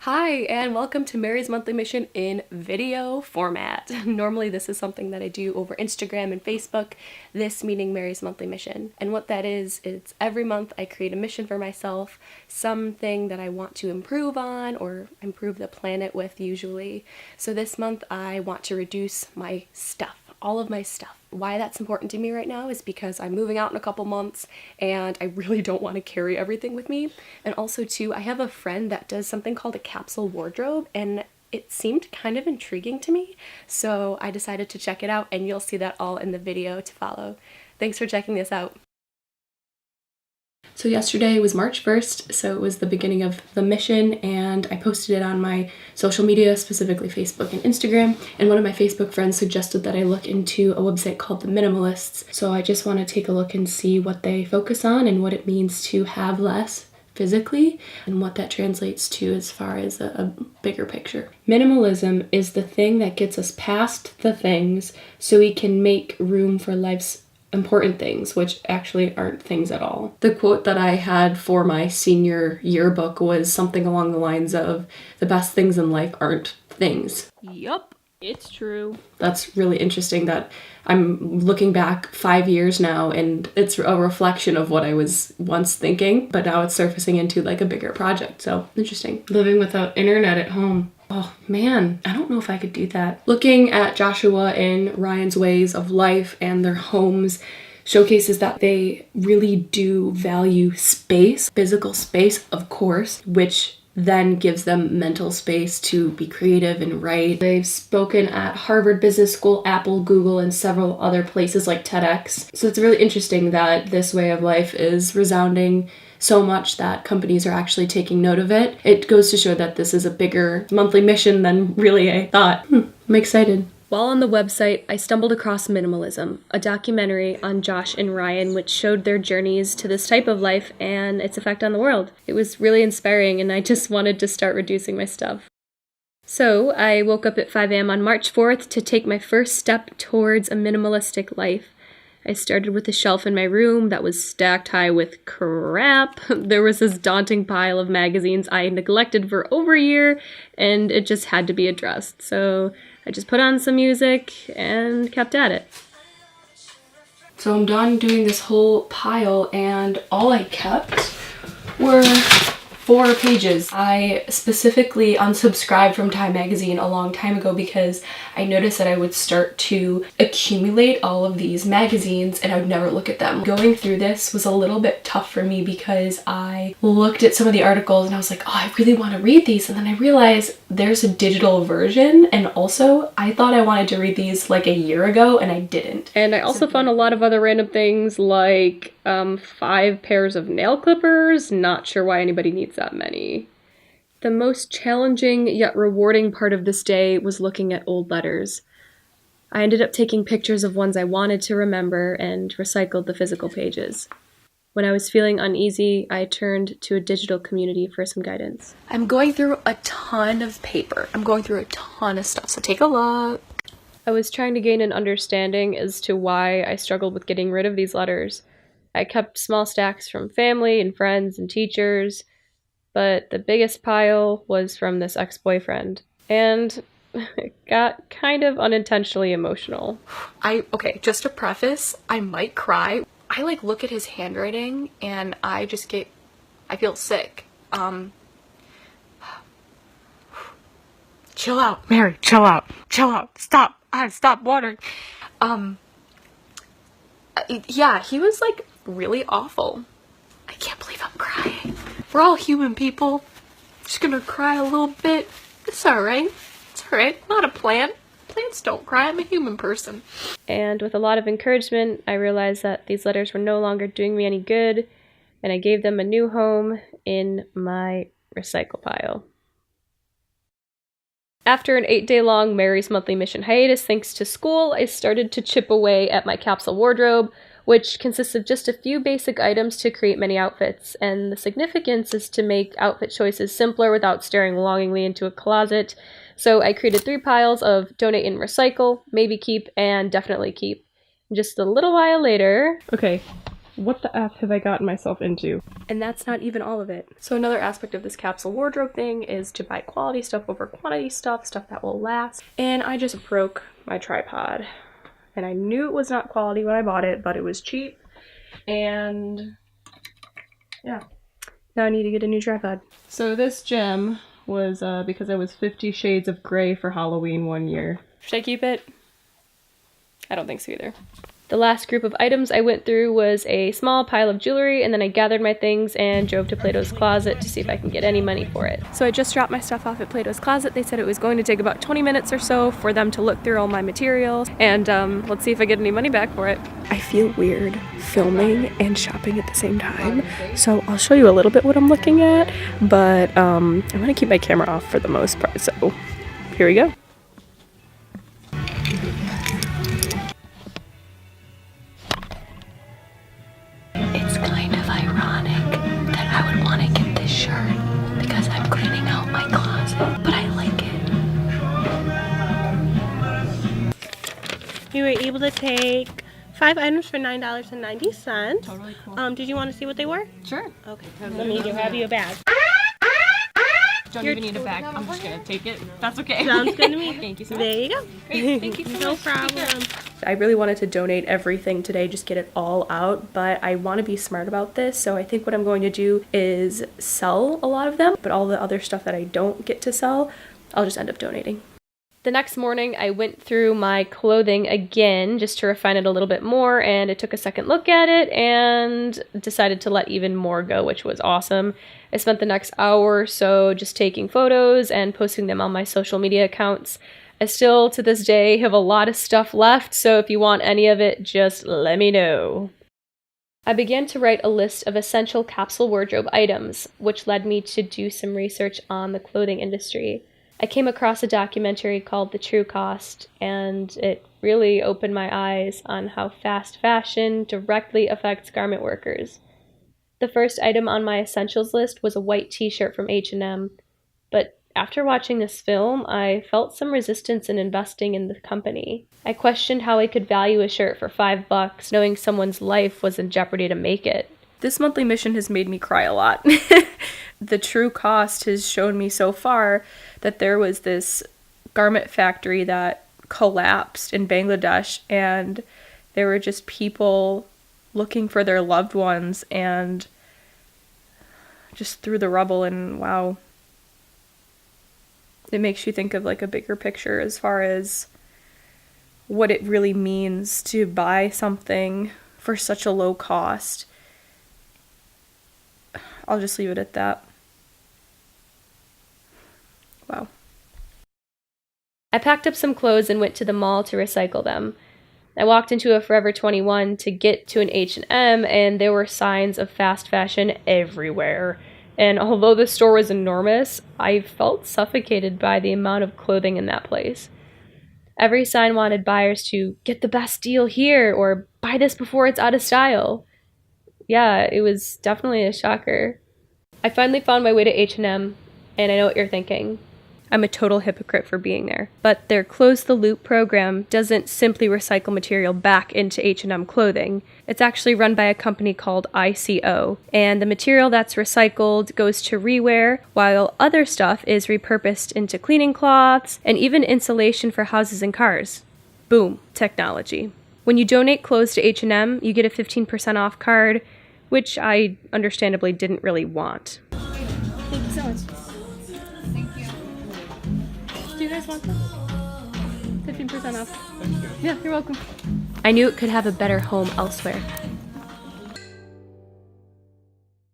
Hi, and welcome to Mary's Monthly Mission in video format. Normally this is something that I do over Instagram and Facebook, this meaning Mary's Monthly Mission. And what that is, it's every month I create a mission for myself, something that I want to improve on or improve the planet with usually. So this month I want to reduce my stuff. All of my stuff. Why that's important to me right now is because I'm moving out in a couple months and I really don't want to carry everything with me. And also too, I have a friend that does something called a capsule wardrobe and it seemed kind of intriguing to me. So I decided to check it out and you'll see that all in the video to follow. Thanks for checking this out. So yesterday was March 1st, so it was the beginning of the mission, and I posted it on my social media, specifically Facebook and Instagram, and one of my Facebook friends suggested that I look into a website called The Minimalists, so I just want to take a look and see what they focus on and what it means to have less physically and what that translates to as far as a bigger picture. Minimalism is the thing that gets us past the things so we can make room for life's important things, which actually aren't things at all. The quote that I had for my senior yearbook was something along the lines of, "The best things in life aren't things." Yup, it's true. That's really interesting that I'm looking back 5 years now and it's a reflection of what I was once thinking, but now it's surfacing into like a bigger project. So interesting. Living without internet at home. Oh man, I don't know if I could do that. Looking at Joshua and Ryan's ways of life and their homes showcases that they really do value space, physical space, of course, which then gives them mental space to be creative and write. They've spoken at Harvard Business School, Apple, Google, and several other places like TEDx. So it's really interesting that this way of life is resounding so much that companies are actually taking note of it. It goes to show that this is a bigger monthly mission than really I thought. I'm excited. While on the website, I stumbled across Minimalism, a documentary on Josh and Ryan which showed their journeys to this type of life and its effect on the world. It was really inspiring and I just wanted to start reducing my stuff. So I woke up at 5 a.m. on March 4th to take my first step towards a minimalistic life. I started with a shelf in my room that was stacked high with crap. There was this daunting pile of magazines I neglected for over a year, and it just had to be addressed. So I just put on some music and kept at it. So I'm done doing this whole pile, and all I kept were 4 pages. I specifically unsubscribed from Time magazine a long time ago because I noticed that I would start to accumulate all of these magazines and I would never look at them. Going through this was a little bit tough for me because I looked at some of the articles and I was like, oh, I really want to read these. And then I realized there's a digital version, and also I thought I wanted to read these like a year ago and I didn't. And I also found a lot of other random things like 5 pairs of nail clippers. Not sure why anybody needs that many. The most challenging yet rewarding part of this day was looking at old letters. I ended up taking pictures of ones I wanted to remember and recycled the physical pages. When I was feeling uneasy, I turned to a digital community for some guidance. I'm going through a ton of paper. I'm going through a ton of stuff, so take a look. I was trying to gain an understanding as to why I struggled with getting rid of these letters. I kept small stacks from family and friends and teachers, but the biggest pile was from this ex-boyfriend, and it got kind of unintentionally emotional. Okay, just to preface, I might cry. I look at his handwriting and I feel sick. Chill out, Mary, chill out, stop, stop watering. Yeah, he was really awful. I can't believe I'm crying. We're all human people. I'm just gonna cry a little bit. It's alright. It's alright. I'm not a plant. Plants don't cry. I'm a human person. And with a lot of encouragement, I realized that these letters were no longer doing me any good, and I gave them a new home in my recycle pile. After an 8-day-long Mary's Monthly Mission hiatus thanks to school, I started to chip away at my capsule wardrobe, which consists of just a few basic items to create many outfits, and the significance is to make outfit choices simpler without staring longingly into a closet. So I created 3 piles of donate and recycle, maybe keep, and definitely keep. Just a little while later, okay, what the F have I gotten myself into? And that's not even all of it. So another aspect of this capsule wardrobe thing is to buy quality stuff over quantity stuff that will last. And I just broke my tripod. And I knew it was not quality when I bought it, but it was cheap. And yeah, now I need to get a new tripod. So this gem was because I was 50 Shades of Grey for Halloween one year. Should I keep it? I don't think so either. The last group of items I went through was a small pile of jewelry, and then I gathered my things and drove to Plato's Closet to see if I can get any money for it. So I just dropped my stuff off at Plato's Closet. They said it was going to take about 20 minutes or so for them to look through all my materials, and let's see if I get any money back for it. I feel weird filming and shopping at the same time, so I'll show you a little bit what I'm looking at, but I'm gonna keep my camera off for the most part, so here we go. It's kind of ironic that I would want to get this shirt because I'm cleaning out my closet, but I like it. You were able to take 5 items for $9.90. Totally cool. Did you want to see what they were? Sure. Okay, let me grab you a bag. Don't even need a bag. I'm just gonna take it. That's okay. Sounds good to me. Thank you so much. There you go. Great. Thank you so No much. Take care. problem. I really wanted to donate everything today, just get it all out, but I want to be smart about this, so I think what I'm going to do is sell a lot of them, but all the other stuff that I don't get to sell, I'll just end up donating. The next morning, I went through my clothing again just to refine it a little bit more, and I took a second look at it and decided to let even more go, which was awesome. I spent the next hour or so just taking photos and posting them on my social media accounts. I still, to this day, have a lot of stuff left, so if you want any of it, just let me know. I began to write a list of essential capsule wardrobe items, which led me to do some research on the clothing industry. I came across a documentary called The True Cost, and it really opened my eyes on how fast fashion directly affects garment workers. The first item on my essentials list was a white t-shirt from H&M, but after watching this film, I felt some resistance in investing in the company. I questioned how I could value a shirt for $5, knowing someone's life was in jeopardy to make it. This monthly mission has made me cry a lot. The True Cost has shown me so far that there was this garment factory that collapsed in Bangladesh, and there were just people looking for their loved ones and just through the rubble, and wow. It makes you think of like a bigger picture as far as what it really means to buy something for such a low cost. I'll just leave it at that. Wow. I packed up some clothes and went to the mall to recycle them. I walked into a Forever 21 to get to an H&M, and there were signs of fast fashion everywhere. And although the store was enormous, I felt suffocated by the amount of clothing in that place. Every sign wanted buyers to get the best deal here or buy this before it's out of style. Yeah, it was definitely a shocker. I finally found my way to H&M, and I know what you're thinking. I'm a total hypocrite for being there. But their Close the Loop program doesn't simply recycle material back into H&M clothing. It's actually run by a company called ICO, and the material that's recycled goes to rewear, while other stuff is repurposed into cleaning cloths and even insulation for houses and cars. Boom, technology. When you donate clothes to H&M, you get a 15% off card, which I understandably didn't really want. Thank you so much. Do you guys want them? 15% off. Yeah, you're welcome. I knew it could have a better home elsewhere.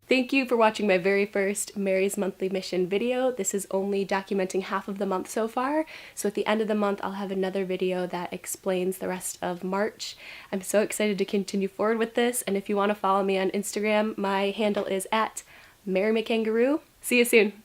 Thank you for watching my very first Mary's Monthly Mission video. This is only documenting half of the month so far, so at the end of the month I'll have another video that explains the rest of March. I'm so excited to continue forward with this, and if you want to follow me on Instagram, my handle is @MaryMcKangaroo. See you soon!